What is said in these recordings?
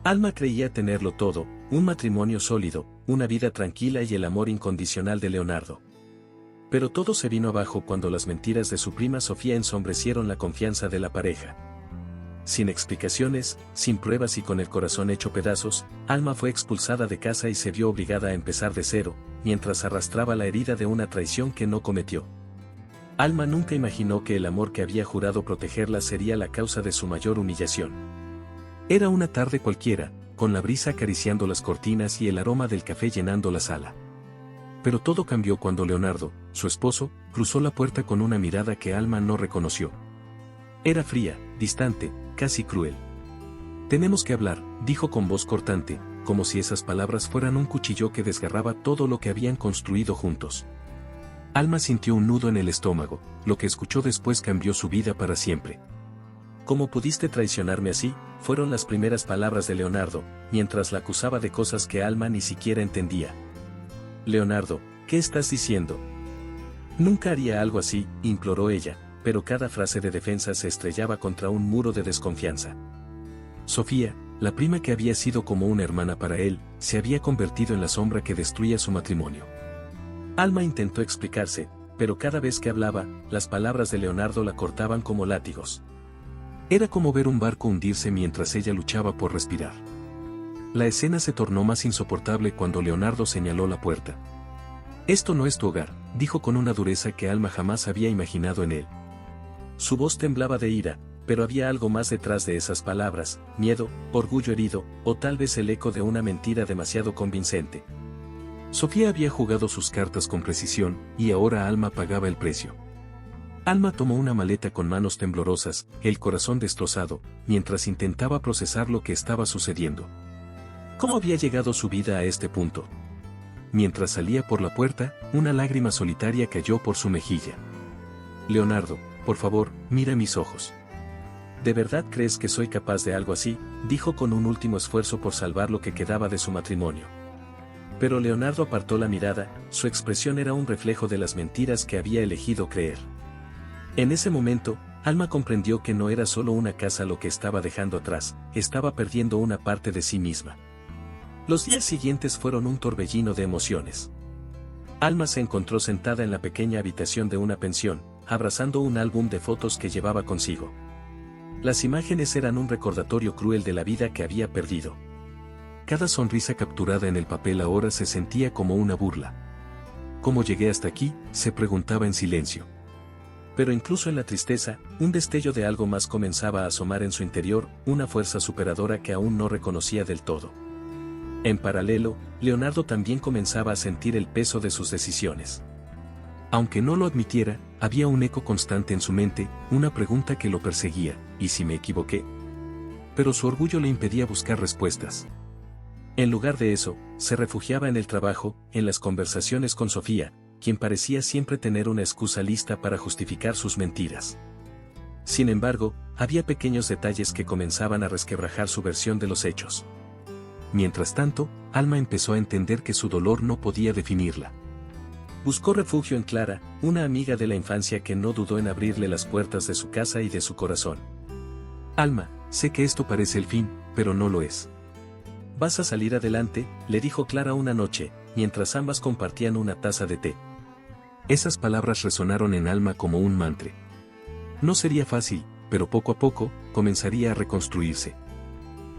Alma creía tenerlo todo, un matrimonio sólido, una vida tranquila y el amor incondicional de Leonardo. Pero todo se vino abajo cuando las mentiras de su prima Sofía ensombrecieron la confianza de la pareja. Sin explicaciones, sin pruebas y con el corazón hecho pedazos, Alma fue expulsada de casa y se vio obligada a empezar de cero, mientras arrastraba la herida de una traición que no cometió. Alma nunca imaginó que el amor que había jurado protegerla sería la causa de su mayor humillación. Era una tarde cualquiera, con la brisa acariciando las cortinas y el aroma del café llenando la sala. Pero todo cambió cuando Leonardo, su esposo, cruzó la puerta con una mirada que Alma no reconoció. Era fría, distante, casi cruel. «Tenemos que hablar», dijo con voz cortante, como si esas palabras fueran un cuchillo que desgarraba todo lo que habían construido juntos. Alma sintió un nudo en el estómago, lo que escuchó después cambió su vida para siempre. «¿Cómo pudiste traicionarme así?», fueron las primeras palabras de Leonardo, mientras la acusaba de cosas que Alma ni siquiera entendía. «Leonardo, ¿qué estás diciendo?». «Nunca haría algo así», imploró ella, pero cada frase de defensa se estrellaba contra un muro de desconfianza. Sofía, la prima que había sido como una hermana para él, se había convertido en la sombra que destruía su matrimonio. Alma intentó explicarse, pero cada vez que hablaba, las palabras de Leonardo la cortaban como látigos. Era como ver un barco hundirse mientras ella luchaba por respirar. La escena se tornó más insoportable cuando Leonardo señaló la puerta. «Esto no es tu hogar», dijo con una dureza que Alma jamás había imaginado en él. Su voz temblaba de ira, pero había algo más detrás de esas palabras: miedo, orgullo herido, o tal vez el eco de una mentira demasiado convincente. Sofía había jugado sus cartas con precisión, y ahora Alma pagaba el precio. Alma tomó una maleta con manos temblorosas, el corazón destrozado, mientras intentaba procesar lo que estaba sucediendo. ¿Cómo había llegado su vida a este punto? Mientras salía por la puerta, una lágrima solitaria cayó por su mejilla. «Leonardo, por favor, mira mis ojos». «¿De verdad crees que soy capaz de algo así?», dijo con un último esfuerzo por salvar lo que quedaba de su matrimonio. Pero Leonardo apartó la mirada, su expresión era un reflejo de las mentiras que había elegido creer. En ese momento, Alma comprendió que no era solo una casa lo que estaba dejando atrás, estaba perdiendo una parte de sí misma. Los días siguientes fueron un torbellino de emociones. Alma se encontró sentada en la pequeña habitación de una pensión, abrazando un álbum de fotos que llevaba consigo. Las imágenes eran un recordatorio cruel de la vida que había perdido. Cada sonrisa capturada en el papel ahora se sentía como una burla. «¿Cómo llegué hasta aquí?», se preguntaba en silencio. Pero incluso en la tristeza, un destello de algo más comenzaba a asomar en su interior, una fuerza superadora que aún no reconocía del todo. En paralelo, Leonardo también comenzaba a sentir el peso de sus decisiones. Aunque no lo admitiera, había un eco constante en su mente, una pregunta que lo perseguía: ¿y si me equivoqué? Pero su orgullo le impedía buscar respuestas. En lugar de eso, se refugiaba en el trabajo, en las conversaciones con Sofía, quien parecía siempre tener una excusa lista para justificar sus mentiras. Sin embargo, había pequeños detalles que comenzaban a resquebrajar su versión de los hechos. Mientras tanto, Alma empezó a entender que su dolor no podía definirla. Buscó refugio en Clara, una amiga de la infancia que no dudó en abrirle las puertas de su casa y de su corazón. «Alma, sé que esto parece el fin, pero no lo es. Vas a salir adelante», le dijo Clara una noche, mientras ambas compartían una taza de té. Esas palabras resonaron en Alma como un mantra. No sería fácil, pero poco a poco, comenzaría a reconstruirse.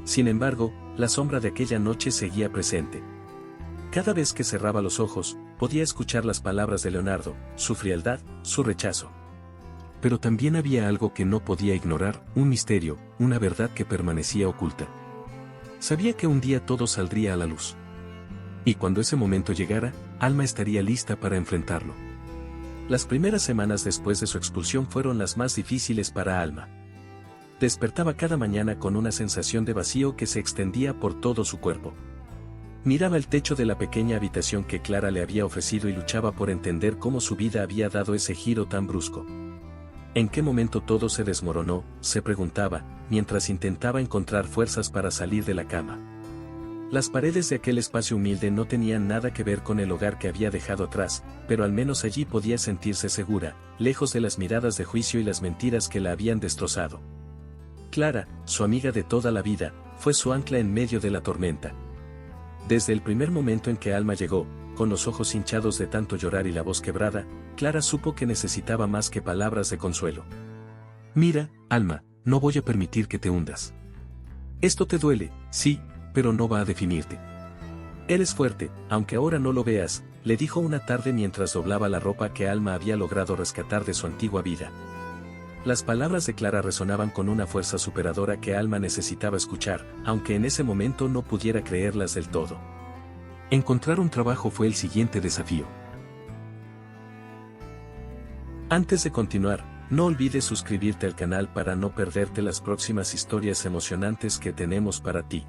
Sin embargo, la sombra de aquella noche seguía presente. Cada vez que cerraba los ojos, podía escuchar las palabras de Leonardo, su frialdad, su rechazo. Pero también había algo que no podía ignorar, un misterio, una verdad que permanecía oculta. Sabía que un día todo saldría a la luz. Y cuando ese momento llegara, Alma estaría lista para enfrentarlo. Las primeras semanas después de su expulsión fueron las más difíciles para Alma. Despertaba cada mañana con una sensación de vacío que se extendía por todo su cuerpo. Miraba el techo de la pequeña habitación que Clara le había ofrecido y luchaba por entender cómo su vida había dado ese giro tan brusco. ¿En qué momento todo se desmoronó?, se preguntaba, mientras intentaba encontrar fuerzas para salir de la cama. Las paredes de aquel espacio humilde no tenían nada que ver con el hogar que había dejado atrás, pero al menos allí podía sentirse segura, lejos de las miradas de juicio y las mentiras que la habían destrozado. Clara, su amiga de toda la vida, fue su ancla en medio de la tormenta. Desde el primer momento en que Alma llegó, con los ojos hinchados de tanto llorar y la voz quebrada, Clara supo que necesitaba más que palabras de consuelo. Mira, Alma, no voy a permitir que te hundas. Esto te duele, sí, pero no va a definirte. Eres fuerte, aunque ahora no lo veas, le dijo una tarde mientras doblaba la ropa que Alma había logrado rescatar de su antigua vida. Las palabras de Clara resonaban con una fuerza superadora que Alma necesitaba escuchar, aunque en ese momento no pudiera creerlas del todo. Encontrar un trabajo fue el siguiente desafío. Antes de continuar, no olvides suscribirte al canal para no perderte las próximas historias emocionantes que tenemos para ti.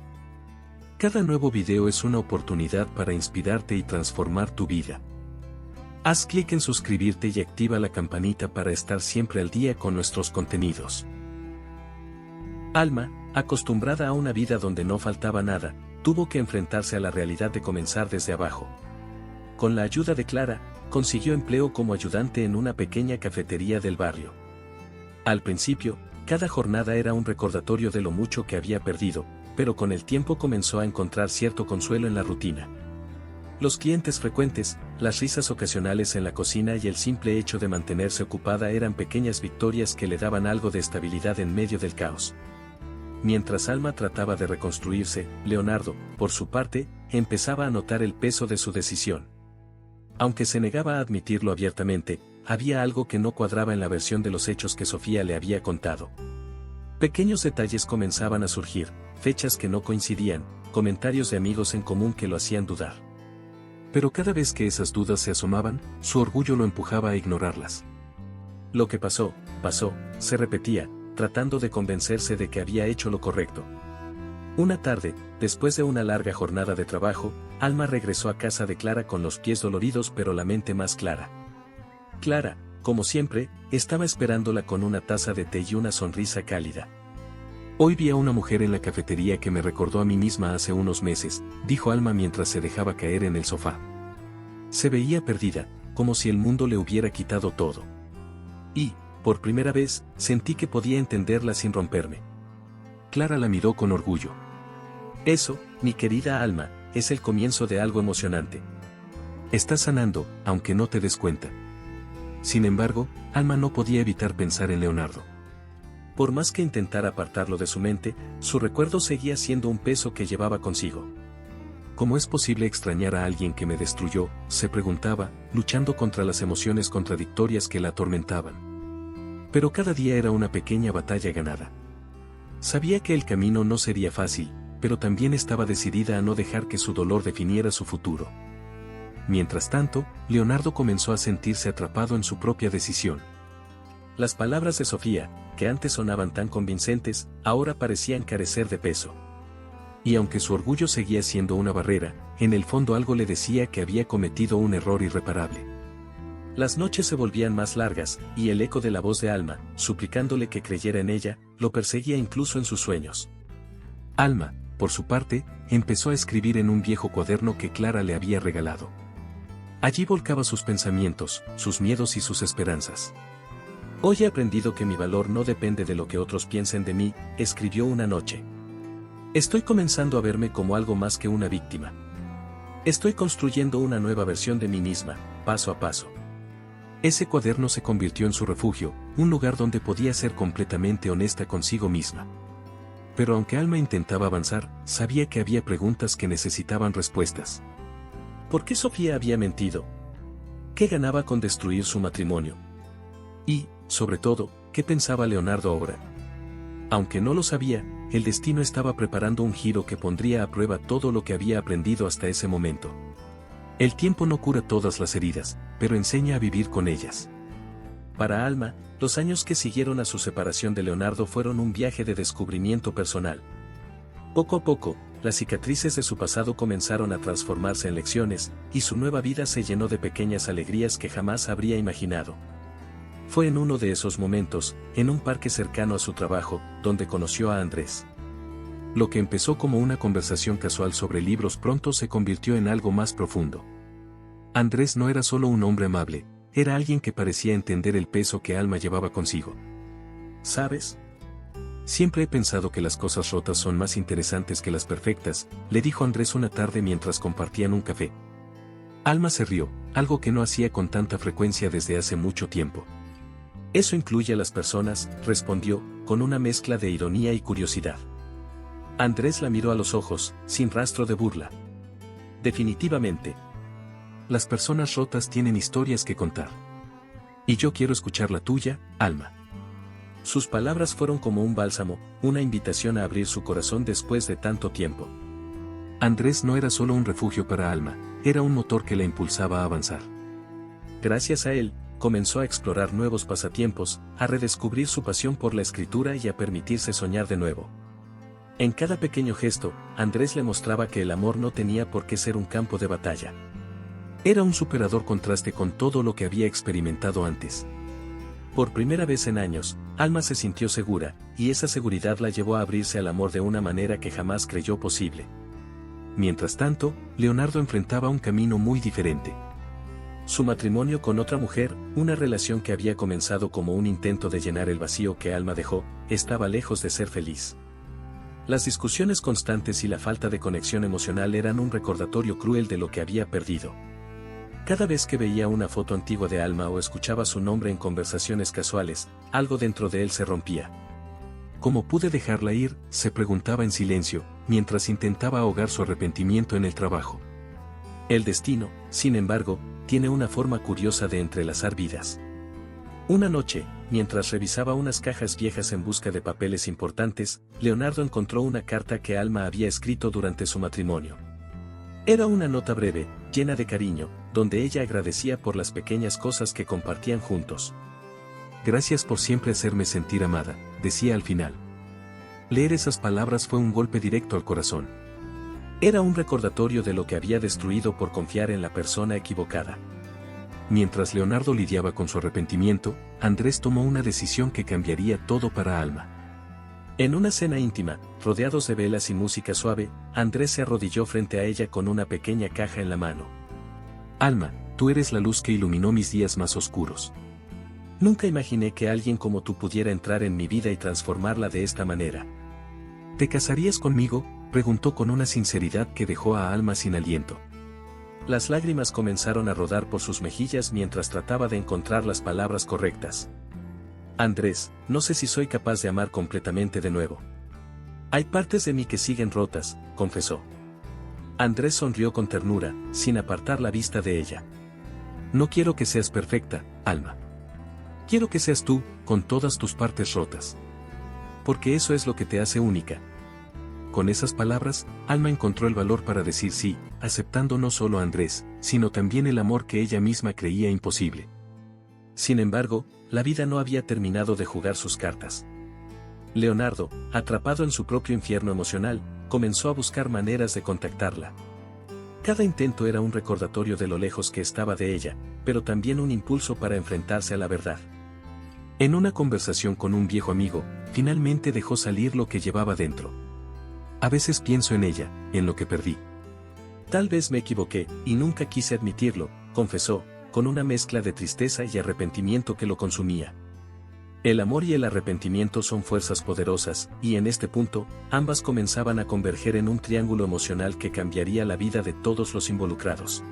Cada nuevo video es una oportunidad para inspirarte y transformar tu vida. Haz clic en suscribirte y activa la campanita para estar siempre al día con nuestros contenidos. Alma, acostumbrada a una vida donde no faltaba nada, tuvo que enfrentarse a la realidad de comenzar desde abajo. Con la ayuda de Clara, consiguió empleo como ayudante en una pequeña cafetería del barrio. Al principio, cada jornada era un recordatorio de lo mucho que había perdido, pero con el tiempo comenzó a encontrar cierto consuelo en la rutina. Los clientes frecuentes, las risas ocasionales en la cocina y el simple hecho de mantenerse ocupada eran pequeñas victorias que le daban algo de estabilidad en medio del caos. Mientras Alma trataba de reconstruirse, Leonardo, por su parte, empezaba a notar el peso de su decisión. Aunque se negaba a admitirlo abiertamente, había algo que no cuadraba en la versión de los hechos que Sofía le había contado. Pequeños detalles comenzaban a surgir, fechas que no coincidían, comentarios de amigos en común que lo hacían dudar. Pero cada vez que esas dudas se asomaban, su orgullo lo empujaba a ignorarlas. Lo que pasó, se repetía, tratando de convencerse de que había hecho lo correcto. Una tarde, después de una larga jornada de trabajo, Alma regresó a casa de Clara con los pies doloridos pero la mente más clara. Clara, como siempre, estaba esperándola con una taza de té y una sonrisa cálida. Hoy vi a una mujer en la cafetería que me recordó a mí misma hace unos meses, dijo Alma mientras se dejaba caer en el sofá. Se veía perdida, como si el mundo le hubiera quitado todo. Y, por primera vez, sentí que podía entenderla sin romperme. Clara la miró con orgullo. Eso, mi querida Alma, es el comienzo de algo emocionante. Estás sanando, aunque no te des cuenta. Sin embargo, Alma no podía evitar pensar en Leonardo. Por más que intentara apartarlo de su mente, su recuerdo seguía siendo un peso que llevaba consigo. ¿Cómo es posible extrañar a alguien que me destruyó?, se preguntaba, luchando contra las emociones contradictorias que la atormentaban. Pero cada día era una pequeña batalla ganada. Sabía que el camino no sería fácil, pero también estaba decidida a no dejar que su dolor definiera su futuro. Mientras tanto, Leonardo comenzó a sentirse atrapado en su propia decisión. Las palabras de Sofía, que antes sonaban tan convincentes, ahora parecían carecer de peso. Y aunque su orgullo seguía siendo una barrera, en el fondo algo le decía que había cometido un error irreparable. Las noches se volvían más largas, y el eco de la voz de Alma, suplicándole que creyera en ella, lo perseguía incluso en sus sueños. Alma, por su parte, empezó a escribir en un viejo cuaderno que Clara le había regalado. Allí volcaba sus pensamientos, sus miedos y sus esperanzas. Hoy he aprendido que mi valor no depende de lo que otros piensen de mí, escribió una noche. Estoy comenzando a verme como algo más que una víctima. Estoy construyendo una nueva versión de mí misma, paso a paso. Ese cuaderno se convirtió en su refugio, un lugar donde podía ser completamente honesta consigo misma. Pero aunque Alma intentaba avanzar, sabía que había preguntas que necesitaban respuestas. ¿Por qué Sofía había mentido? ¿Qué ganaba con destruir su matrimonio? Y, sobre todo, ¿qué pensaba Leonardo ahora? Aunque no lo sabía, el destino estaba preparando un giro que pondría a prueba todo lo que había aprendido hasta ese momento. El tiempo no cura todas las heridas, pero enseña a vivir con ellas. Para Alma, los años que siguieron a su separación de Leonardo fueron un viaje de descubrimiento personal. Poco a poco, las cicatrices de su pasado comenzaron a transformarse en lecciones, y su nueva vida se llenó de pequeñas alegrías que jamás habría imaginado. Fue en uno de esos momentos, en un parque cercano a su trabajo, donde conoció a Andrés. Lo que empezó como una conversación casual sobre libros pronto se convirtió en algo más profundo. Andrés no era solo un hombre amable, era alguien que parecía entender el peso que Alma llevaba consigo. ¿Sabes? Siempre he pensado que las cosas rotas son más interesantes que las perfectas, le dijo Andrés una tarde mientras compartían un café. Alma se rió, algo que no hacía con tanta frecuencia desde hace mucho tiempo. Eso incluye a las personas, respondió, con una mezcla de ironía y curiosidad. Andrés la miró a los ojos, sin rastro de burla. Definitivamente. Las personas rotas tienen historias que contar. Y yo quiero escuchar la tuya, Alma. Sus palabras fueron como un bálsamo, una invitación a abrir su corazón después de tanto tiempo. Andrés no era solo un refugio para Alma, era un motor que la impulsaba a avanzar. Gracias a él, comenzó a explorar nuevos pasatiempos, a redescubrir su pasión por la escritura y a permitirse soñar de nuevo. En cada pequeño gesto, Andrés le mostraba que el amor no tenía por qué ser un campo de batalla. Era un superador contraste con todo lo que había experimentado antes. Por primera vez en años, Alma se sintió segura, y esa seguridad la llevó a abrirse al amor de una manera que jamás creyó posible. Mientras tanto, Leonardo enfrentaba un camino muy diferente. Su matrimonio con otra mujer, una relación que había comenzado como un intento de llenar el vacío que Alma dejó, estaba lejos de ser feliz. Las discusiones constantes y la falta de conexión emocional eran un recordatorio cruel de lo que había perdido. Cada vez que veía una foto antigua de Alma o escuchaba su nombre en conversaciones casuales, algo dentro de él se rompía. ¿Cómo pude dejarla ir?, se preguntaba en silencio, mientras intentaba ahogar su arrepentimiento en el trabajo. El destino, sin embargo, tiene una forma curiosa de entrelazar vidas. Una noche, mientras revisaba unas cajas viejas en busca de papeles importantes, Leonardo encontró una carta que Alma había escrito durante su matrimonio. Era una nota breve, llena de cariño, donde ella agradecía por las pequeñas cosas que compartían juntos. Gracias por siempre hacerme sentir amada, decía al final. Leer esas palabras fue un golpe directo al corazón. Era un recordatorio de lo que había destruido por confiar en la persona equivocada. Mientras Leonardo lidiaba con su arrepentimiento, Andrés tomó una decisión que cambiaría todo para Alma. En una cena íntima, rodeados de velas y música suave, Andrés se arrodilló frente a ella con una pequeña caja en la mano. Alma, tú eres la luz que iluminó mis días más oscuros. Nunca imaginé que alguien como tú pudiera entrar en mi vida y transformarla de esta manera. ¿Te casarías conmigo?, preguntó con una sinceridad que dejó a Alma sin aliento. Las lágrimas comenzaron a rodar por sus mejillas mientras trataba de encontrar las palabras correctas. Andrés, no sé si soy capaz de amar completamente de nuevo. Hay partes de mí que siguen rotas, confesó. Andrés sonrió con ternura, sin apartar la vista de ella. No quiero que seas perfecta, Alma. Quiero que seas tú, con todas tus partes rotas. Porque eso es lo que te hace única. Con esas palabras, Alma encontró el valor para decir sí, aceptando no solo a Andrés, sino también el amor que ella misma creía imposible. Sin embargo, la vida no había terminado de jugar sus cartas. Leonardo, atrapado en su propio infierno emocional, comenzó a buscar maneras de contactarla. Cada intento era un recordatorio de lo lejos que estaba de ella, pero también un impulso para enfrentarse a la verdad. En una conversación con un viejo amigo, finalmente dejó salir lo que llevaba dentro. A veces pienso en ella, en lo que perdí. Tal vez me equivoqué, y nunca quise admitirlo, confesó, con una mezcla de tristeza y arrepentimiento que lo consumía. El amor y el arrepentimiento son fuerzas poderosas, y en este punto, ambas comenzaban a converger en un triángulo emocional que cambiaría la vida de todos los involucrados.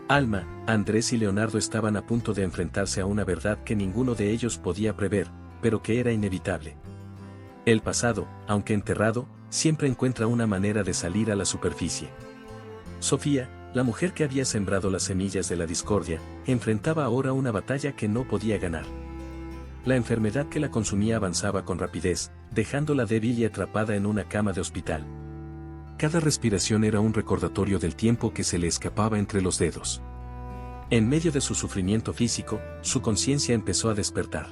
Alma, Andrés y Leonardo estaban a punto de enfrentarse a una verdad que ninguno de ellos podía prever, pero que era inevitable. El pasado, aunque enterrado, siempre encuentra una manera de salir a la superficie. Sofía, la mujer que había sembrado las semillas de la discordia, enfrentaba ahora una batalla que no podía ganar. La enfermedad que la consumía avanzaba con rapidez, dejándola débil y atrapada en una cama de hospital. Cada respiración era un recordatorio del tiempo que se le escapaba entre los dedos. En medio de su sufrimiento físico, su conciencia empezó a despertar.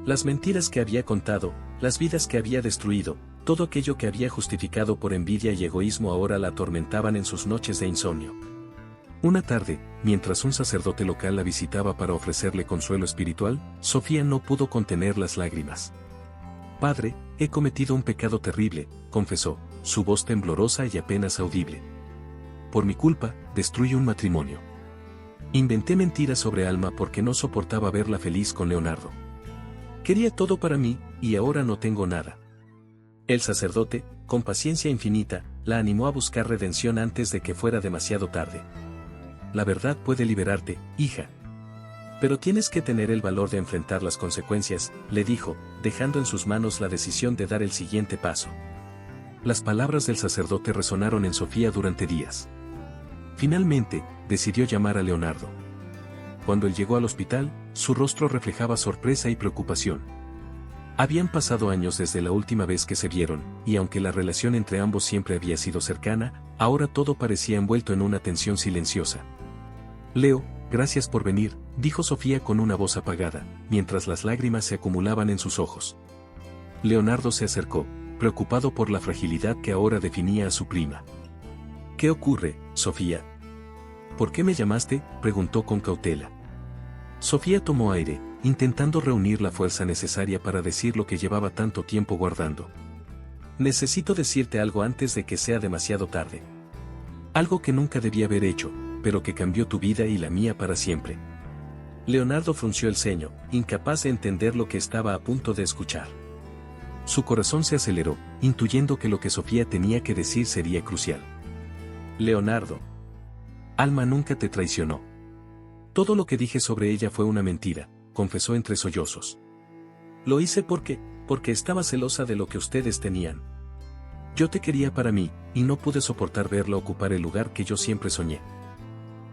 Las mentiras que había contado, las vidas que había destruido, todo aquello que había justificado por envidia y egoísmo ahora la atormentaban en sus noches de insomnio. Una tarde, mientras un sacerdote local la visitaba para ofrecerle consuelo espiritual, Sofía no pudo contener las lágrimas. «Padre, he cometido un pecado terrible», confesó, su voz temblorosa y apenas audible. «Por mi culpa, destruí un matrimonio. Inventé mentiras sobre Alma porque no soportaba verla feliz con Leonardo. Quería todo para mí, y ahora no tengo nada. El sacerdote, con paciencia infinita, la animó a buscar redención antes de que fuera demasiado tarde. La verdad puede liberarte, hija. Pero tienes que tener el valor de enfrentar las consecuencias, le dijo, dejando en sus manos la decisión de dar el siguiente paso. Las palabras del sacerdote resonaron en Sofía durante días. Finalmente, decidió llamar a Leonardo. Cuando él llegó al hospital, su rostro reflejaba sorpresa y preocupación. Habían pasado años desde la última vez que se vieron, y aunque la relación entre ambos siempre había sido cercana, ahora todo parecía envuelto en una tensión silenciosa. Leo, gracias por venir, dijo Sofía con una voz apagada, mientras las lágrimas se acumulaban en sus ojos. Leonardo se acercó, preocupado por la fragilidad que ahora definía a su prima. ¿Qué ocurre, Sofía? ¿Por qué me llamaste?, preguntó con cautela. Sofía tomó aire, intentando reunir la fuerza necesaria para decir lo que llevaba tanto tiempo guardando. Necesito decirte algo antes de que sea demasiado tarde. Algo que nunca debía haber hecho, pero que cambió tu vida y la mía para siempre. Leonardo frunció el ceño, incapaz de entender lo que estaba a punto de escuchar. Su corazón se aceleró, intuyendo que lo que Sofía tenía que decir sería crucial. Leonardo. Alma nunca te traicionó. Todo lo que dije sobre ella fue una mentira, confesó entre sollozos. Lo hice porque estaba celosa de lo que ustedes tenían. Yo te quería para mí, y no pude soportar verla ocupar el lugar que yo siempre soñé.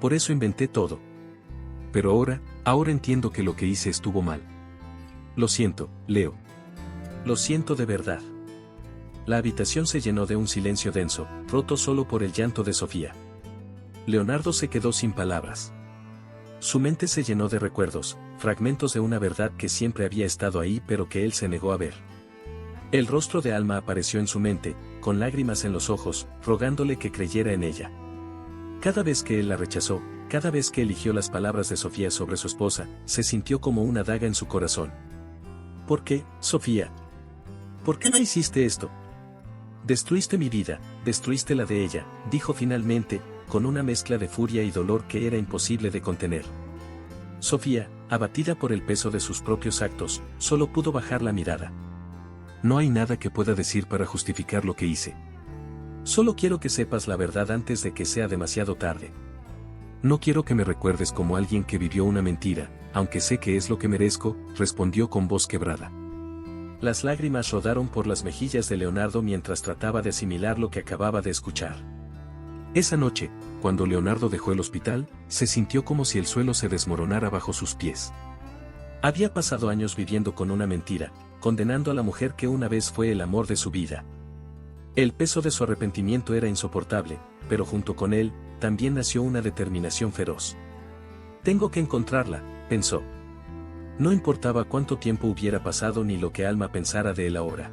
Por eso inventé todo. Pero ahora entiendo que lo que hice estuvo mal. Lo siento, Leo. Lo siento de verdad. La habitación se llenó de un silencio denso, roto solo por el llanto de Sofía. Leonardo se quedó sin palabras. Su mente se llenó de recuerdos, fragmentos de una verdad que siempre había estado ahí pero que él se negó a ver. El rostro de Alma apareció en su mente, con lágrimas en los ojos, rogándole que creyera en ella. Cada vez que él la rechazó, cada vez que eligió las palabras de Sofía sobre su esposa, se sintió como una daga en su corazón. ¿Por qué, Sofía? ¿Por qué no hiciste esto? Destruiste mi vida, destruiste la de ella, dijo finalmente, con una mezcla de furia y dolor que era imposible de contener. Sofía, abatida por el peso de sus propios actos, solo pudo bajar la mirada. No hay nada que pueda decir para justificar lo que hice. Solo quiero que sepas la verdad antes de que sea demasiado tarde. No quiero que me recuerdes como alguien que vivió una mentira, aunque sé que es lo que merezco, respondió con voz quebrada. Las lágrimas rodaron por las mejillas de Leonardo mientras trataba de asimilar lo que acababa de escuchar. Esa noche, cuando Leonardo dejó el hospital, se sintió como si el suelo se desmoronara bajo sus pies. Había pasado años viviendo con una mentira, condenando a la mujer que una vez fue el amor de su vida. El peso de su arrepentimiento era insoportable, pero junto con él, también nació una determinación feroz. Tengo que encontrarla, pensó. No importaba cuánto tiempo hubiera pasado ni lo que Alma pensara de él ahora.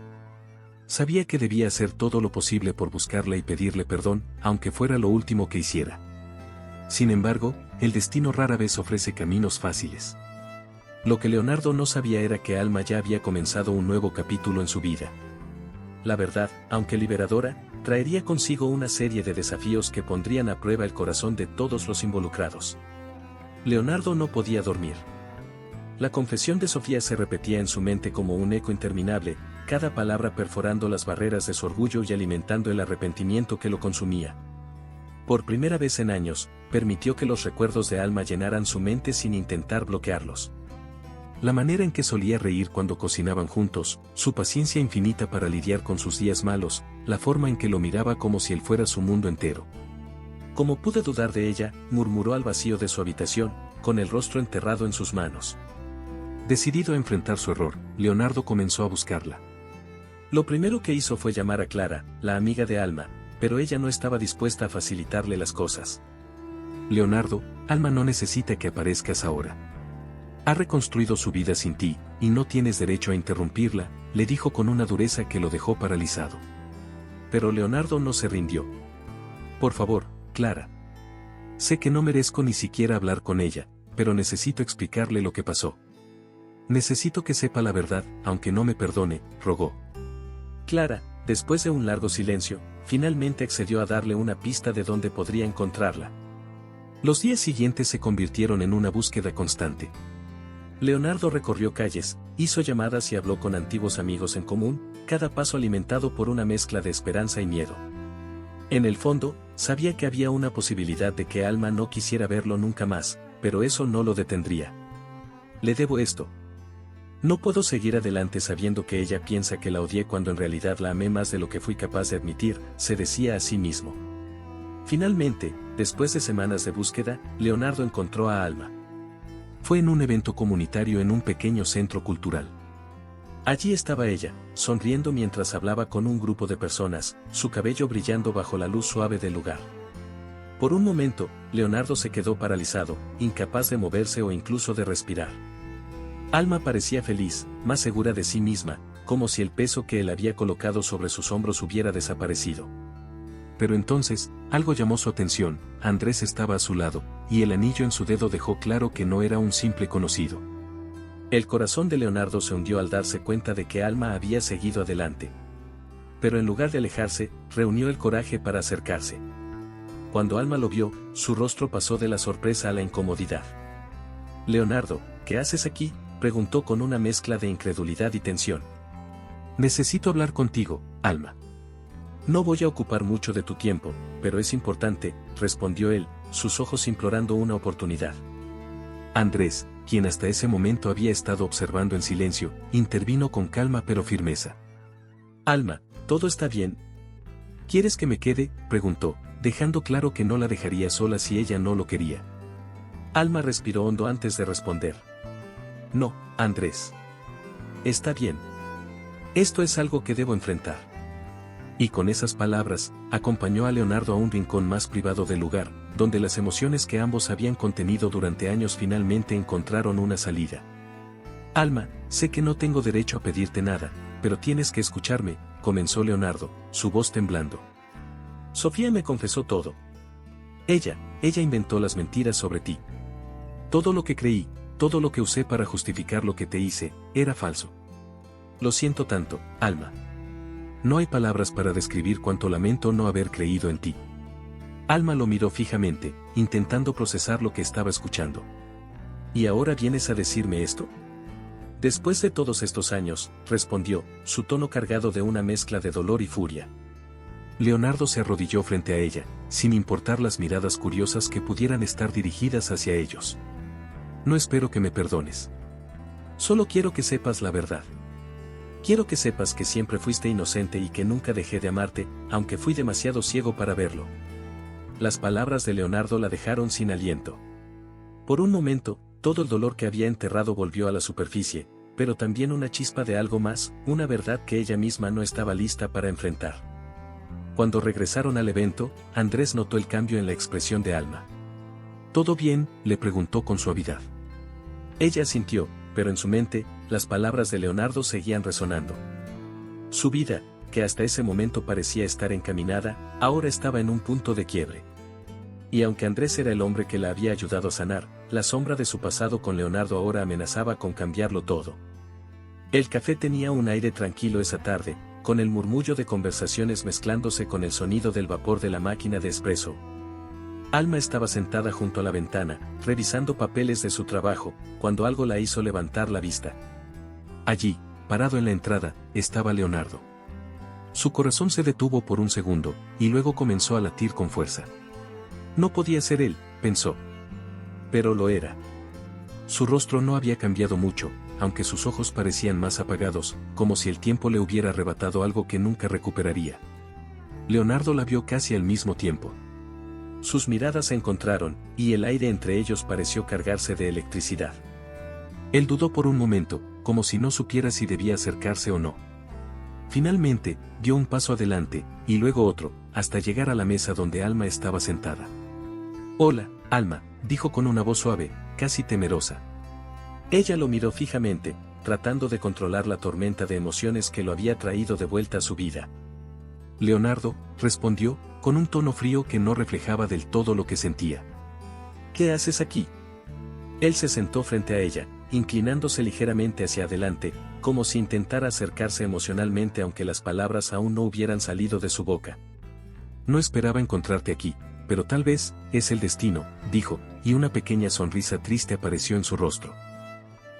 Sabía que debía hacer todo lo posible por buscarla y pedirle perdón, aunque fuera lo último que hiciera. Sin embargo, el destino rara vez ofrece caminos fáciles. Lo que Leonardo no sabía era que Alma ya había comenzado un nuevo capítulo en su vida. La verdad, aunque liberadora, traería consigo una serie de desafíos que pondrían a prueba el corazón de todos los involucrados. Leonardo no podía dormir. La confesión de Sofía se repetía en su mente como un eco interminable, cada palabra perforando las barreras de su orgullo y alimentando el arrepentimiento que lo consumía. Por primera vez en años, permitió que los recuerdos de Alma llenaran su mente sin intentar bloquearlos. La manera en que solía reír cuando cocinaban juntos, su paciencia infinita para lidiar con sus días malos, la forma en que lo miraba como si él fuera su mundo entero. ¿Cómo pude dudar de ella?, murmuró al vacío de su habitación, con el rostro enterrado en sus manos. Decidido a enfrentar su error, Leonardo comenzó a buscarla. Lo primero que hizo fue llamar a Clara, la amiga de Alma, pero ella no estaba dispuesta a facilitarle las cosas. Leonardo, Alma no necesita que aparezcas ahora. Ha reconstruido su vida sin ti, y no tienes derecho a interrumpirla, le dijo con una dureza que lo dejó paralizado. Pero Leonardo no se rindió. Por favor, Clara. Sé que no merezco ni siquiera hablar con ella, pero necesito explicarle lo que pasó. Necesito que sepa la verdad, aunque no me perdone, rogó. Clara, después de un largo silencio, finalmente accedió a darle una pista de dónde podría encontrarla. Los días siguientes se convirtieron en una búsqueda constante. Leonardo recorrió calles, hizo llamadas y habló con antiguos amigos en común, cada paso alimentado por una mezcla de esperanza y miedo. En el fondo, sabía que había una posibilidad de que Alma no quisiera verlo nunca más, pero eso no lo detendría. Le debo esto. No puedo seguir adelante sabiendo que ella piensa que la odié cuando en realidad la amé más de lo que fui capaz de admitir, se decía a sí mismo. Finalmente, después de semanas de búsqueda, Leonardo encontró a Alma. Fue en un evento comunitario en un pequeño centro cultural. Allí estaba ella, sonriendo mientras hablaba con un grupo de personas, su cabello brillando bajo la luz suave del lugar. Por un momento, Leonardo se quedó paralizado, incapaz de moverse o incluso de respirar. Alma parecía feliz, más segura de sí misma, como si el peso que él había colocado sobre sus hombros hubiera desaparecido. Pero entonces, algo llamó su atención, Andrés estaba a su lado, y el anillo en su dedo dejó claro que no era un simple conocido. El corazón de Leonardo se hundió al darse cuenta de que Alma había seguido adelante. Pero en lugar de alejarse, reunió el coraje para acercarse. Cuando Alma lo vio, su rostro pasó de la sorpresa a la incomodidad. «Leonardo, ¿qué haces aquí?», preguntó con una mezcla de incredulidad y tensión. «Necesito hablar contigo, Alma». «No voy a ocupar mucho de tu tiempo, pero es importante», respondió él, sus ojos implorando una oportunidad. Andrés, quien hasta ese momento había estado observando en silencio, intervino con calma pero firmeza. «Alma, ¿todo está bien? ¿Quieres que me quede?», preguntó, dejando claro que no la dejaría sola si ella no lo quería. Alma respiró hondo antes de responder. «No, Andrés. Está bien. Esto es algo que debo enfrentar». Y con esas palabras, acompañó a Leonardo a un rincón más privado del lugar, donde las emociones que ambos habían contenido durante años finalmente encontraron una salida. «Alma, sé que no tengo derecho a pedirte nada, pero tienes que escucharme», comenzó Leonardo, su voz temblando. «Sofía me confesó todo. Ella inventó las mentiras sobre ti. Todo lo que creí, todo lo que usé para justificar lo que te hice, era falso. Lo siento tanto, Alma. No hay palabras para describir cuánto lamento no haber creído en ti». Alma lo miró fijamente, intentando procesar lo que estaba escuchando. «¿Y ahora vienes a decirme esto?». «Después de todos estos años», respondió, su tono cargado de una mezcla de dolor y furia. Leonardo se arrodilló frente a ella, sin importar las miradas curiosas que pudieran estar dirigidas hacia ellos. «No espero que me perdones. Solo quiero que sepas la verdad. Quiero que sepas que siempre fuiste inocente y que nunca dejé de amarte, aunque fui demasiado ciego para verlo». Las palabras de Leonardo la dejaron sin aliento. Por un momento, todo el dolor que había enterrado volvió a la superficie, pero también una chispa de algo más, una verdad que ella misma no estaba lista para enfrentar. Cuando regresaron al evento, Andrés notó el cambio en la expresión de Alma. «¿Todo bien?», le preguntó con suavidad. Ella asintió, pero en su mente, las palabras de Leonardo seguían resonando. Su vida, que hasta ese momento parecía estar encaminada, ahora estaba en un punto de quiebre. Y aunque Andrés era el hombre que la había ayudado a sanar, la sombra de su pasado con Leonardo ahora amenazaba con cambiarlo todo. El café tenía un aire tranquilo esa tarde, con el murmullo de conversaciones mezclándose con el sonido del vapor de la máquina de espresso. Alma estaba sentada junto a la ventana, revisando papeles de su trabajo, cuando algo la hizo levantar la vista. Allí, parado en la entrada, estaba Leonardo. Su corazón se detuvo por un segundo, y luego comenzó a latir con fuerza. No podía ser él, pensó. Pero lo era. Su rostro no había cambiado mucho, aunque sus ojos parecían más apagados, como si el tiempo le hubiera arrebatado algo que nunca recuperaría. Leonardo la vio casi al mismo tiempo. Sus miradas se encontraron, y el aire entre ellos pareció cargarse de electricidad. Él dudó por un momento, como si no supiera si debía acercarse o no. Finalmente, dio un paso adelante, y luego otro, hasta llegar a la mesa donde Alma estaba sentada. «Hola, Alma», dijo con una voz suave, casi temerosa. Ella lo miró fijamente, tratando de controlar la tormenta de emociones que lo había traído de vuelta a su vida. «Leonardo», respondió, con un tono frío que no reflejaba del todo lo que sentía. «¿Qué haces aquí?». Él se sentó frente a ella, inclinándose ligeramente hacia adelante, como si intentara acercarse emocionalmente aunque las palabras aún no hubieran salido de su boca. «No esperaba encontrarte aquí, pero tal vez, es el destino», dijo, y una pequeña sonrisa triste apareció en su rostro.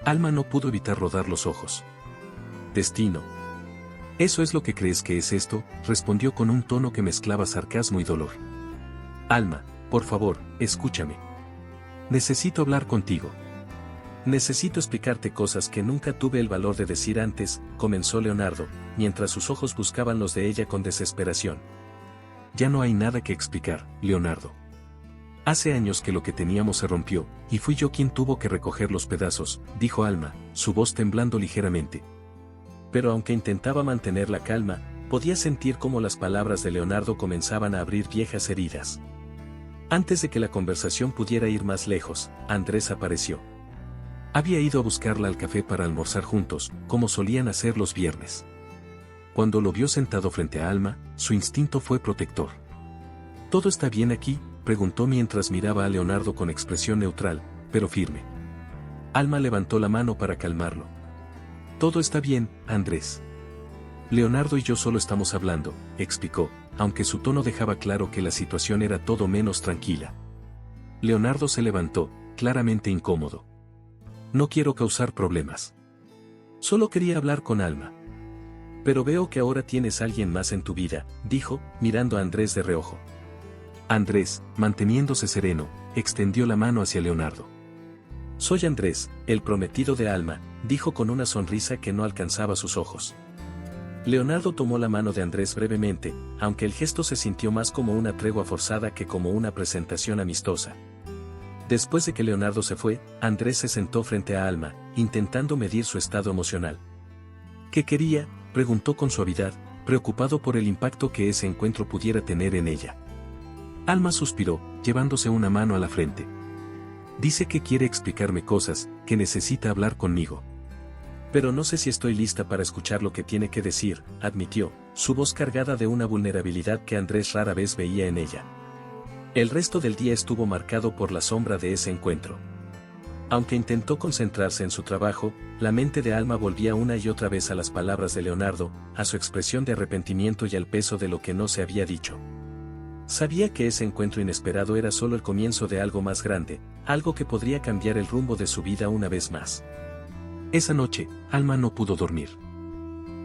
Alma no pudo evitar rodar los ojos. Destino. ¿Eso es lo que crees que es esto?, respondió con un tono que mezclaba sarcasmo y dolor. Alma, por favor, escúchame. Necesito hablar contigo. Necesito explicarte cosas que nunca tuve el valor de decir antes, comenzó Leonardo, mientras sus ojos buscaban los de ella con desesperación. Ya no hay nada que explicar, Leonardo. Hace años que lo que teníamos se rompió, y fui yo quien tuvo que recoger los pedazos, dijo Alma, su voz temblando ligeramente. Pero aunque intentaba mantener la calma, podía sentir cómo las palabras de Leonardo comenzaban a abrir viejas heridas. Antes de que la conversación pudiera ir más lejos, Andrés apareció. Había ido a buscarla al café para almorzar juntos, como solían hacer los viernes. Cuando lo vio sentado frente a Alma, su instinto fue protector. ¿Todo está bien aquí?, preguntó mientras miraba a Leonardo con expresión neutral, pero firme. Alma levantó la mano para calmarlo. Todo está bien, Andrés. Leonardo y yo solo estamos hablando, explicó, aunque su tono dejaba claro que la situación era todo menos tranquila. Leonardo se levantó, claramente incómodo. No quiero causar problemas. Solo quería hablar con Alma. Pero veo que ahora tienes a alguien más en tu vida, dijo, mirando a Andrés de reojo. Andrés, manteniéndose sereno, extendió la mano hacia Leonardo. Soy Andrés, el prometido de Alma, dijo con una sonrisa que no alcanzaba sus ojos. Leonardo tomó la mano de Andrés brevemente, aunque el gesto se sintió más como una tregua forzada que como una presentación amistosa. Después de que Leonardo se fue, Andrés se sentó frente a Alma, intentando medir su estado emocional. ¿Qué quería?, preguntó con suavidad, preocupado por el impacto que ese encuentro pudiera tener en ella. Alma suspiró, llevándose una mano a la frente. Dice que quiere explicarme cosas, que necesita hablar conmigo. Pero no sé si estoy lista para escuchar lo que tiene que decir, admitió, su voz cargada de una vulnerabilidad que Andrés rara vez veía en ella. El resto del día estuvo marcado por la sombra de ese encuentro. Aunque intentó concentrarse en su trabajo, la mente de Alma volvía una y otra vez a las palabras de Leonardo, a su expresión de arrepentimiento y al peso de lo que no se había dicho. Sabía que ese encuentro inesperado era solo el comienzo de algo más grande, algo que podría cambiar el rumbo de su vida una vez más. Esa noche, Alma no pudo dormir.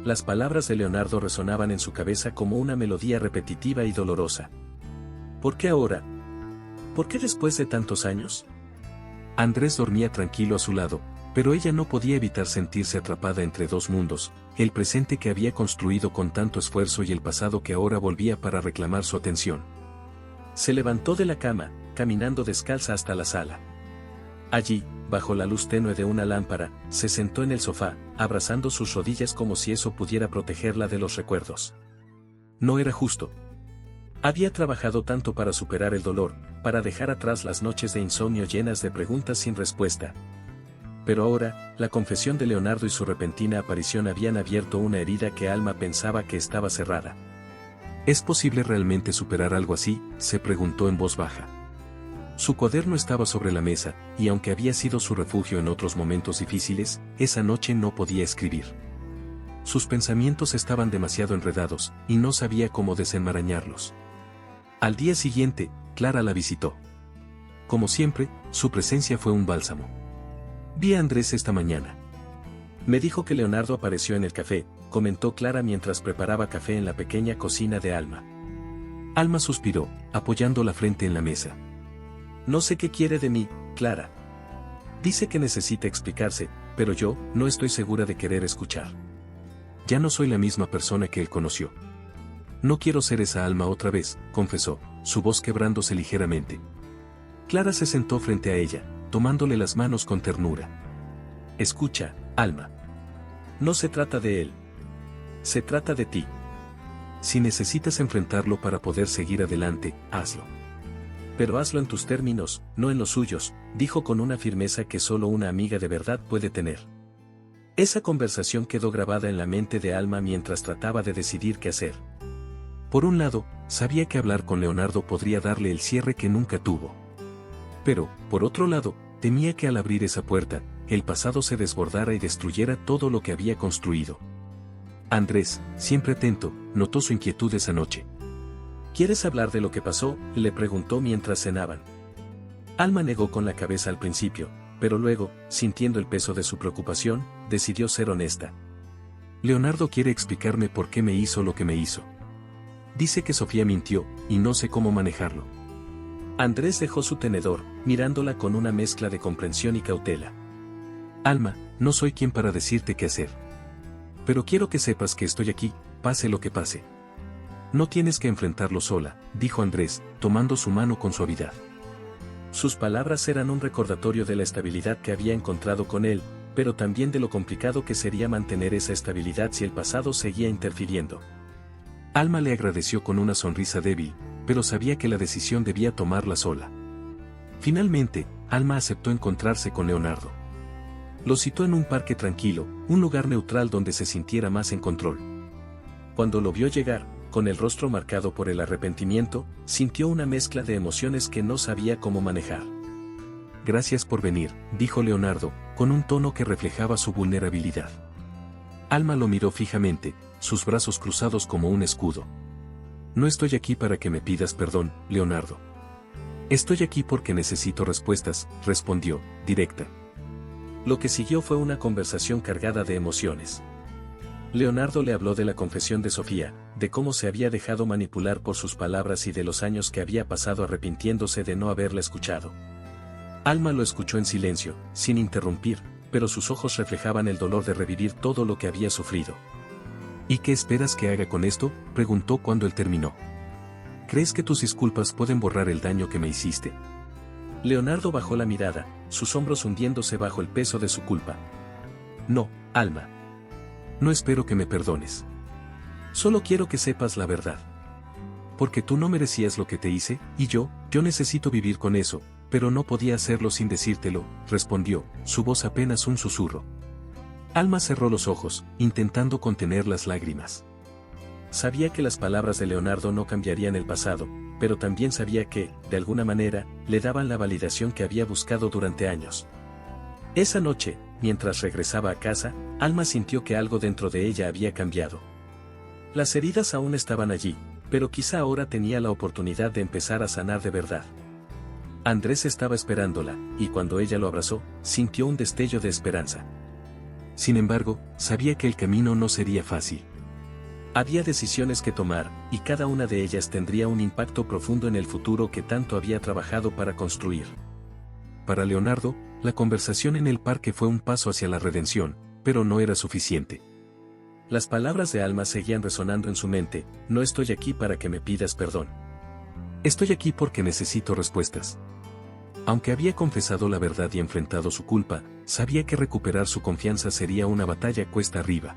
Las palabras de Leonardo resonaban en su cabeza como una melodía repetitiva y dolorosa. ¿Por qué ahora? ¿Por qué después de tantos años? Andrés dormía tranquilo a su lado, pero ella no podía evitar sentirse atrapada entre dos mundos, el presente que había construido con tanto esfuerzo y el pasado que ahora volvía para reclamar su atención. Se levantó de la cama, caminando descalza hasta la sala. Allí, bajo la luz tenue de una lámpara, se sentó en el sofá, abrazando sus rodillas como si eso pudiera protegerla de los recuerdos. No era justo. Había trabajado tanto para superar el dolor, para dejar atrás las noches de insomnio llenas de preguntas sin respuesta. Pero ahora, la confesión de Leonardo y su repentina aparición habían abierto una herida que Alma pensaba que estaba cerrada. ¿Es posible realmente superar algo así?, se preguntó en voz baja. Su cuaderno estaba sobre la mesa, y aunque había sido su refugio en otros momentos difíciles, esa noche no podía escribir. Sus pensamientos estaban demasiado enredados, y no sabía cómo desenmarañarlos. Al día siguiente, Clara la visitó. Como siempre, su presencia fue un bálsamo. Vi a Andrés esta mañana. Me dijo que Leonardo apareció en el café, comentó Clara mientras preparaba café en la pequeña cocina de Alma. Alma suspiró, apoyando la frente en la mesa. No sé qué quiere de mí, Clara. Dice que necesita explicarse, pero yo no estoy segura de querer escuchar. Ya no soy la misma persona que él conoció. No quiero ser esa Alma otra vez, confesó, su voz quebrándose ligeramente. Clara se sentó frente a ella, tomándole las manos con ternura. Escucha, Alma. No se trata de él. Se trata de ti. Si necesitas enfrentarlo para poder seguir adelante, hazlo. Pero hazlo en tus términos, no en los suyos, dijo con una firmeza que solo una amiga de verdad puede tener. Esa conversación quedó grabada en la mente de Alma mientras trataba de decidir qué hacer. Por un lado, sabía que hablar con Leonardo podría darle el cierre que nunca tuvo. Pero, por otro lado, temía que al abrir esa puerta, el pasado se desbordara y destruyera todo lo que había construido. Andrés, siempre atento, notó su inquietud esa noche. ¿Quieres hablar de lo que pasó?, le preguntó mientras cenaban. Alma negó con la cabeza al principio, pero luego, sintiendo el peso de su preocupación, decidió ser honesta. Leonardo quiere explicarme por qué me hizo lo que me hizo. Dice que Sofía mintió, y no sé cómo manejarlo. Andrés dejó su tenedor, mirándola con una mezcla de comprensión y cautela. Alma, no soy quien para decirte qué hacer. Pero quiero que sepas que estoy aquí, pase lo que pase. No tienes que enfrentarlo sola, dijo Andrés, tomando su mano con suavidad. Sus palabras eran un recordatorio de la estabilidad que había encontrado con él, pero también de lo complicado que sería mantener esa estabilidad si el pasado seguía interfiriendo. Alma le agradeció con una sonrisa débil, pero sabía que la decisión debía tomarla sola. Finalmente, Alma aceptó encontrarse con Leonardo. Lo citó en un parque tranquilo, un lugar neutral donde se sintiera más en control. Cuando lo vio llegar, con el rostro marcado por el arrepentimiento, sintió una mezcla de emociones que no sabía cómo manejar. Gracias por venir, dijo Leonardo, con un tono que reflejaba su vulnerabilidad. Alma lo miró fijamente, sus brazos cruzados como un escudo. No estoy aquí para que me pidas perdón, Leonardo. Estoy aquí porque necesito respuestas, respondió, directa. Lo que siguió fue una conversación cargada de emociones. Leonardo le habló de la confesión de Sofía, de cómo se había dejado manipular por sus palabras y de los años que había pasado arrepintiéndose de no haberla escuchado. Alma lo escuchó en silencio, sin interrumpir, pero sus ojos reflejaban el dolor de revivir todo lo que había sufrido. ¿Y qué esperas que haga con esto?, preguntó cuando él terminó. ¿Crees que tus disculpas pueden borrar el daño que me hiciste? Leonardo bajó la mirada, sus hombros hundiéndose bajo el peso de su culpa. No, Alma. No espero que me perdones. Solo quiero que sepas la verdad. Porque tú no merecías lo que te hice, y yo necesito vivir con eso, pero no podía hacerlo sin decírtelo, respondió, su voz apenas un susurro. Alma cerró los ojos, intentando contener las lágrimas. Sabía que las palabras de Leonardo no cambiarían el pasado, pero también sabía que, de alguna manera, le daban la validación que había buscado durante años. Esa noche, mientras regresaba a casa, Alma sintió que algo dentro de ella había cambiado. Las heridas aún estaban allí, pero quizá ahora tenía la oportunidad de empezar a sanar de verdad. Andrés estaba esperándola, y cuando ella lo abrazó, sintió un destello de esperanza. Sin embargo, sabía que el camino no sería fácil. Había decisiones que tomar, y cada una de ellas tendría un impacto profundo en el futuro que tanto había trabajado para construir. Para Leonardo, la conversación en el parque fue un paso hacia la redención, pero no era suficiente. Las palabras de Alma seguían resonando en su mente, no estoy aquí para que me pidas perdón. Estoy aquí porque necesito respuestas. Aunque había confesado la verdad y enfrentado su culpa, sabía que recuperar su confianza sería una batalla cuesta arriba.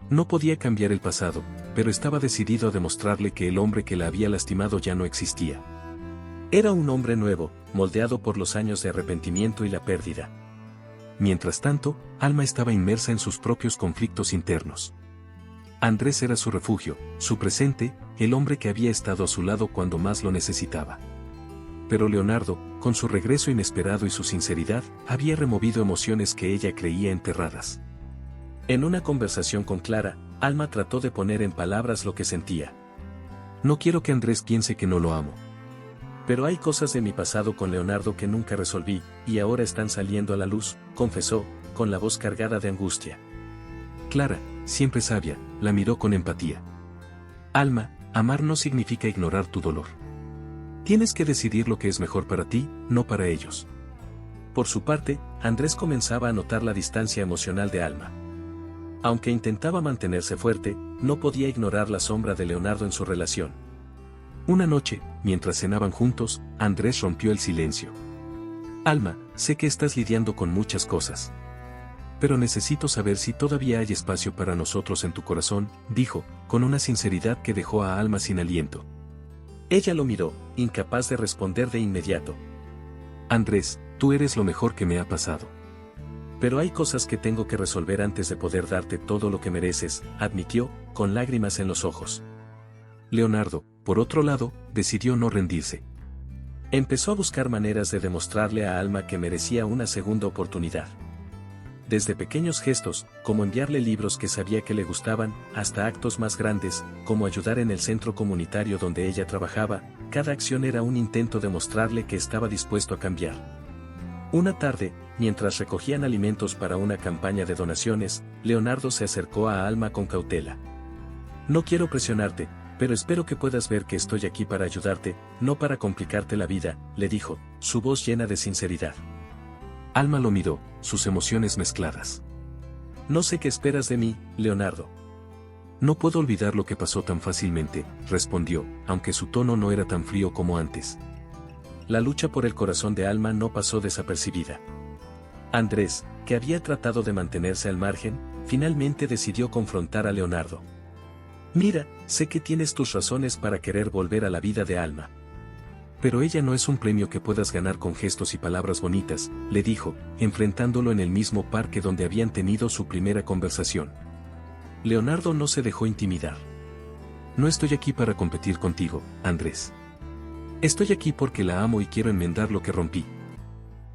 No podía cambiar el pasado, pero estaba decidido a demostrarle que el hombre que la había lastimado ya no existía. Era un hombre nuevo, moldeado por los años de arrepentimiento y la pérdida. Mientras tanto, Alma estaba inmersa en sus propios conflictos internos. Andrés era su refugio, su presente, el hombre que había estado a su lado cuando más lo necesitaba. Pero Leonardo, con su regreso inesperado y su sinceridad, había removido emociones que ella creía enterradas. En una conversación con Clara, Alma trató de poner en palabras lo que sentía. No quiero que Andrés piense que no lo amo. Pero hay cosas de mi pasado con Leonardo que nunca resolví, y ahora están saliendo a la luz, confesó, con la voz cargada de angustia. Clara, siempre sabia, la miró con empatía. Alma, amar no significa ignorar tu dolor. Tienes que decidir lo que es mejor para ti, no para ellos. Por su parte, Andrés comenzaba a notar la distancia emocional de Alma. Aunque intentaba mantenerse fuerte, no podía ignorar la sombra de Leonardo en su relación. Una noche, mientras cenaban juntos, Andrés rompió el silencio. Alma, sé que estás lidiando con muchas cosas. Pero necesito saber si todavía hay espacio para nosotros en tu corazón, dijo, con una sinceridad que dejó a Alma sin aliento. Ella lo miró, incapaz de responder de inmediato. Andrés, tú eres lo mejor que me ha pasado. Pero hay cosas que tengo que resolver antes de poder darte todo lo que mereces, admitió, con lágrimas en los ojos. Leonardo, por otro lado, decidió no rendirse. Empezó a buscar maneras de demostrarle a Alma que merecía una segunda oportunidad. Desde pequeños gestos, como enviarle libros que sabía que le gustaban, hasta actos más grandes, como ayudar en el centro comunitario donde ella trabajaba, cada acción era un intento de mostrarle que estaba dispuesto a cambiar. Una tarde, mientras recogían alimentos para una campaña de donaciones, Leonardo se acercó a Alma con cautela. No quiero presionarte, pero espero que puedas ver que estoy aquí para ayudarte, no para complicarte la vida, le dijo, su voz llena de sinceridad. Alma lo miró, sus emociones mezcladas. No sé qué esperas de mí, Leonardo. No puedo olvidar lo que pasó tan fácilmente, respondió, aunque su tono no era tan frío como antes. La lucha por el corazón de Alma no pasó desapercibida. Andrés, que había tratado de mantenerse al margen, finalmente decidió confrontar a Leonardo. Mira, sé que tienes tus razones para querer volver a la vida de Alma. Pero ella no es un premio que puedas ganar con gestos y palabras bonitas, le dijo, enfrentándolo en el mismo parque donde habían tenido su primera conversación. Leonardo no se dejó intimidar. No estoy aquí para competir contigo, Andrés. Estoy aquí porque la amo y quiero enmendar lo que rompí.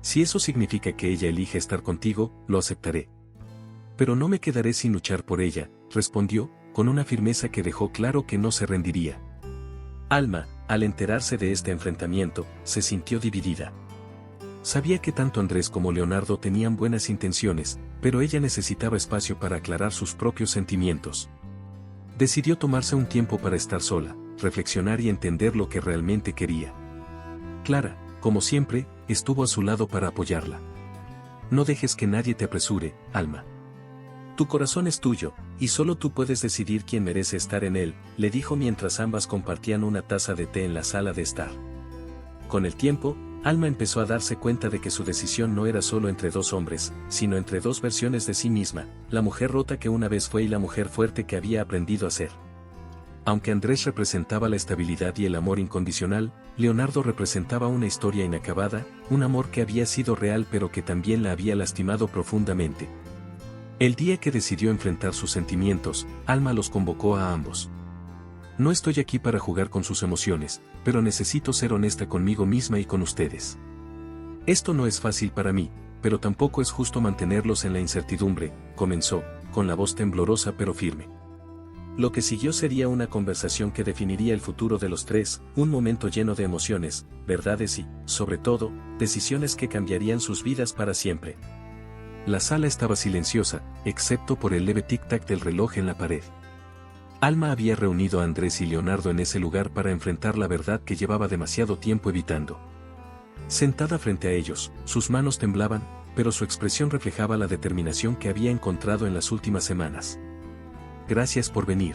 Si eso significa que ella elige estar contigo, lo aceptaré. Pero no me quedaré sin luchar por ella, respondió, con una firmeza que dejó claro que no se rendiría. Alma, al enterarse de este enfrentamiento, se sintió dividida. Sabía que tanto Andrés como Leonardo tenían buenas intenciones, pero ella necesitaba espacio para aclarar sus propios sentimientos. Decidió tomarse un tiempo para estar sola, reflexionar y entender lo que realmente quería. Clara, como siempre, estuvo a su lado para apoyarla. No dejes que nadie te apresure, Alma. Tu corazón es tuyo, y solo tú puedes decidir quién merece estar en él, le dijo mientras ambas compartían una taza de té en la sala de estar. Con el tiempo, Alma empezó a darse cuenta de que su decisión no era solo entre dos hombres, sino entre dos versiones de sí misma, la mujer rota que una vez fue y la mujer fuerte que había aprendido a ser. Aunque Andrés representaba la estabilidad y el amor incondicional, Leonardo representaba una historia inacabada, un amor que había sido real pero que también la había lastimado profundamente. El día que decidió enfrentar sus sentimientos, Alma los convocó a ambos. No estoy aquí para jugar con sus emociones, pero necesito ser honesta conmigo misma y con ustedes. Esto no es fácil para mí, pero tampoco es justo mantenerlos en la incertidumbre, comenzó, con la voz temblorosa pero firme. Lo que siguió sería una conversación que definiría el futuro de los tres, un momento lleno de emociones, verdades y, sobre todo, decisiones que cambiarían sus vidas para siempre. La sala estaba silenciosa, excepto por el leve tic-tac del reloj en la pared. Alma había reunido a Andrés y Leonardo en ese lugar para enfrentar la verdad que llevaba demasiado tiempo evitando. Sentada frente a ellos, sus manos temblaban, pero su expresión reflejaba la determinación que había encontrado en las últimas semanas. Gracias por venir.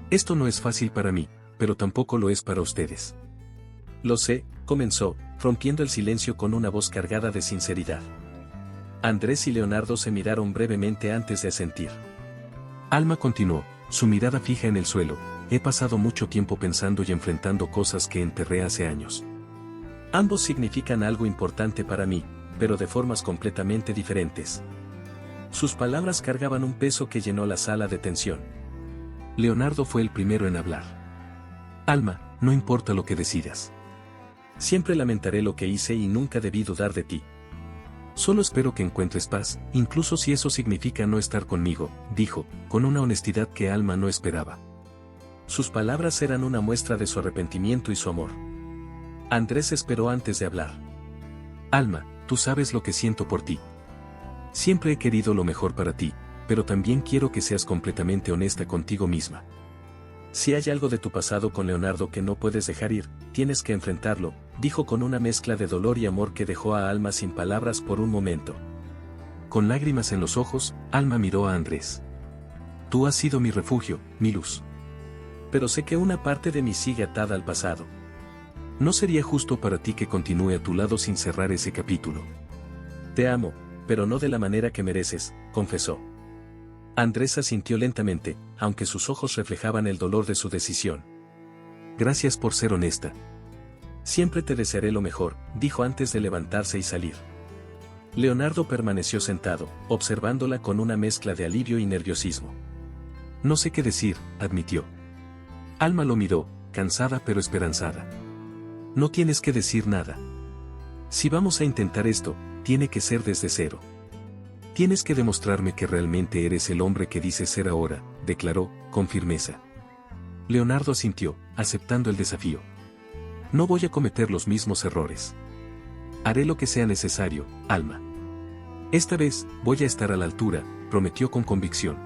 Esto no es fácil para mí, pero tampoco lo es para ustedes. Lo sé, comenzó, rompiendo el silencio con una voz cargada de sinceridad. Andrés y Leonardo se miraron brevemente antes de asentir. Alma continuó, su mirada fija en el suelo, he pasado mucho tiempo pensando y enfrentando cosas que enterré hace años. Ambos significan algo importante para mí, pero de formas completamente diferentes. Sus palabras cargaban un peso que llenó la sala de tensión. Leonardo fue el primero en hablar. Alma, no importa lo que decidas. Siempre lamentaré lo que hice y nunca debí dudar de ti. Solo espero que encuentres paz, incluso si eso significa no estar conmigo, dijo, con una honestidad que Alma no esperaba. Sus palabras eran una muestra de su arrepentimiento y su amor. Andrés esperó antes de hablar. Alma, tú sabes lo que siento por ti. Siempre he querido lo mejor para ti, pero también quiero que seas completamente honesta contigo misma. Si hay algo de tu pasado con Leonardo que no puedes dejar ir, tienes que enfrentarlo, dijo con una mezcla de dolor y amor que dejó a Alma sin palabras por un momento. Con lágrimas en los ojos, Alma miró a Andrés. Tú has sido mi refugio, mi luz. Pero sé que una parte de mí sigue atada al pasado. No sería justo para ti que continúe a tu lado sin cerrar ese capítulo. Te amo, pero no de la manera que mereces, confesó. Andrés asintió lentamente, aunque sus ojos reflejaban el dolor de su decisión. Gracias por ser honesta. Siempre te desearé lo mejor, dijo antes de levantarse y salir. Leonardo permaneció sentado, observándola con una mezcla de alivio y nerviosismo. No sé qué decir, admitió. Alma lo miró, cansada pero esperanzada. No tienes que decir nada. Si vamos a intentar esto, tiene que ser desde cero. Tienes que demostrarme que realmente eres el hombre que dices ser ahora, declaró, con firmeza. Leonardo asintió, aceptando el desafío. No voy a cometer los mismos errores. Haré lo que sea necesario, Alma. Esta vez, voy a estar a la altura, prometió con convicción.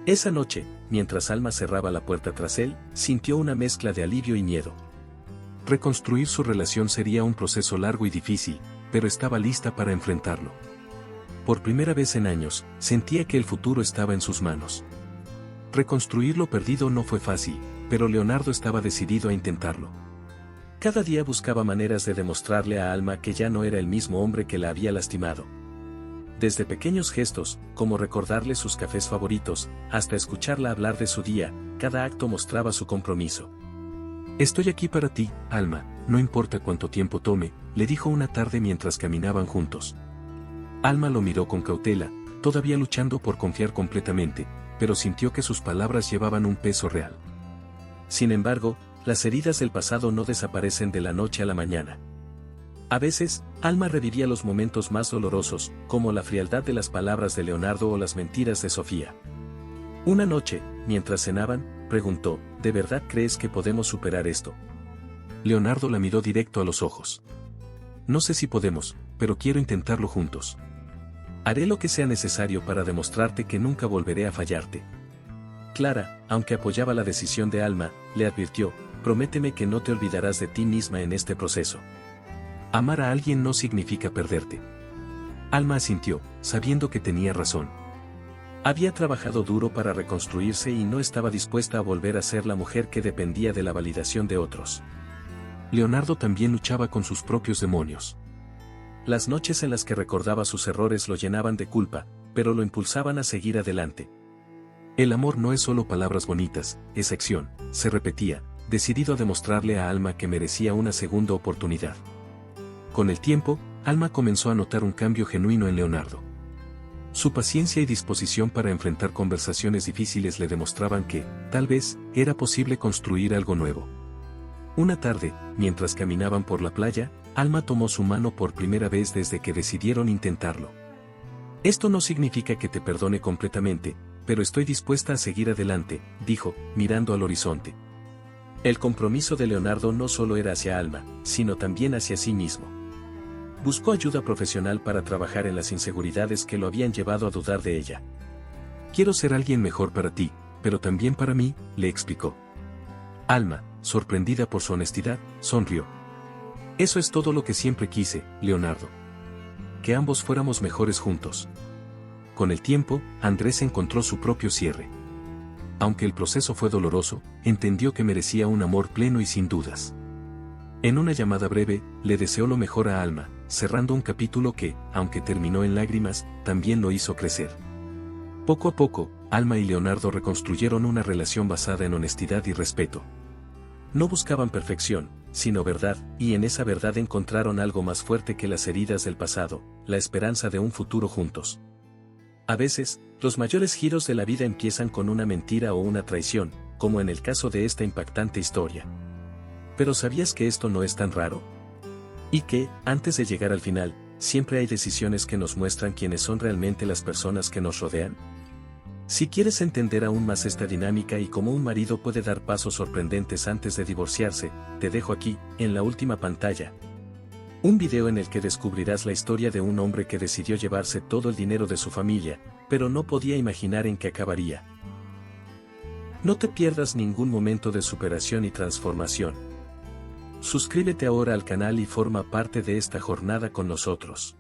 Esa noche, mientras Alma cerraba la puerta tras él, sintió una mezcla de alivio y miedo. Reconstruir su relación sería un proceso largo y difícil, pero estaba lista para enfrentarlo. Por primera vez en años, sentía que el futuro estaba en sus manos. Reconstruir lo perdido no fue fácil, pero Leonardo estaba decidido a intentarlo. Cada día buscaba maneras de demostrarle a Alma que ya no era el mismo hombre que la había lastimado. Desde pequeños gestos, como recordarle sus cafés favoritos, hasta escucharla hablar de su día, cada acto mostraba su compromiso. Estoy aquí para ti, Alma, no importa cuánto tiempo tome, le dijo una tarde mientras caminaban juntos. Alma lo miró con cautela, todavía luchando por confiar completamente, pero sintió que sus palabras llevaban un peso real. Sin embargo, las heridas del pasado no desaparecen de la noche a la mañana. A veces, Alma revivía los momentos más dolorosos, como la frialdad de las palabras de Leonardo o las mentiras de Sofía. Una noche, mientras cenaban, preguntó, ¿de verdad crees que podemos superar esto? Leonardo la miró directo a los ojos. No sé si podemos, pero quiero intentarlo juntos. Haré lo que sea necesario para demostrarte que nunca volveré a fallarte. Clara, aunque apoyaba la decisión de Alma, le advirtió, prométeme que no te olvidarás de ti misma en este proceso. Amar a alguien no significa perderte. Alma asintió, sabiendo que tenía razón. Había trabajado duro para reconstruirse y no estaba dispuesta a volver a ser la mujer que dependía de la validación de otros. Leonardo también luchaba con sus propios demonios. Las noches en las que recordaba sus errores lo llenaban de culpa, pero lo impulsaban a seguir adelante. El amor no es solo palabras bonitas, es acción, se repetía, decidido a demostrarle a Alma que merecía una segunda oportunidad. Con el tiempo, Alma comenzó a notar un cambio genuino en Leonardo. Su paciencia y disposición para enfrentar conversaciones difíciles le demostraban que, tal vez, era posible construir algo nuevo. Una tarde, mientras caminaban por la playa, Alma tomó su mano por primera vez desde que decidieron intentarlo. Esto no significa que te perdone completamente, pero estoy dispuesta a seguir adelante, dijo, mirando al horizonte. El compromiso de Leonardo no solo era hacia Alma, sino también hacia sí mismo. Buscó ayuda profesional para trabajar en las inseguridades que lo habían llevado a dudar de ella. Quiero ser alguien mejor para ti, pero también para mí, le explicó. Alma, sorprendida por su honestidad, sonrió. Eso es todo lo que siempre quise, Leonardo. Que ambos fuéramos mejores juntos. Con el tiempo, Andrés encontró su propio cierre. Aunque el proceso fue doloroso, entendió que merecía un amor pleno y sin dudas. En una llamada breve, le deseó lo mejor a Alma, cerrando un capítulo que, aunque terminó en lágrimas, también lo hizo crecer. Poco a poco, Alma y Leonardo reconstruyeron una relación basada en honestidad y respeto. No buscaban perfección, sino verdad, y en esa verdad encontraron algo más fuerte que las heridas del pasado, la esperanza de un futuro juntos. A veces, los mayores giros de la vida empiezan con una mentira o una traición, como en el caso de esta impactante historia. ¿Pero sabías que esto no es tan raro? Y que, antes de llegar al final, siempre hay decisiones que nos muestran quiénes son realmente las personas que nos rodean. Si quieres entender aún más esta dinámica y cómo un marido puede dar pasos sorprendentes antes de divorciarse, te dejo aquí, en la última pantalla, un video en el que descubrirás la historia de un hombre que decidió llevarse todo el dinero de su familia, pero no podía imaginar en qué acabaría. No te pierdas ningún momento de superación y transformación. Suscríbete ahora al canal y forma parte de esta jornada con nosotros.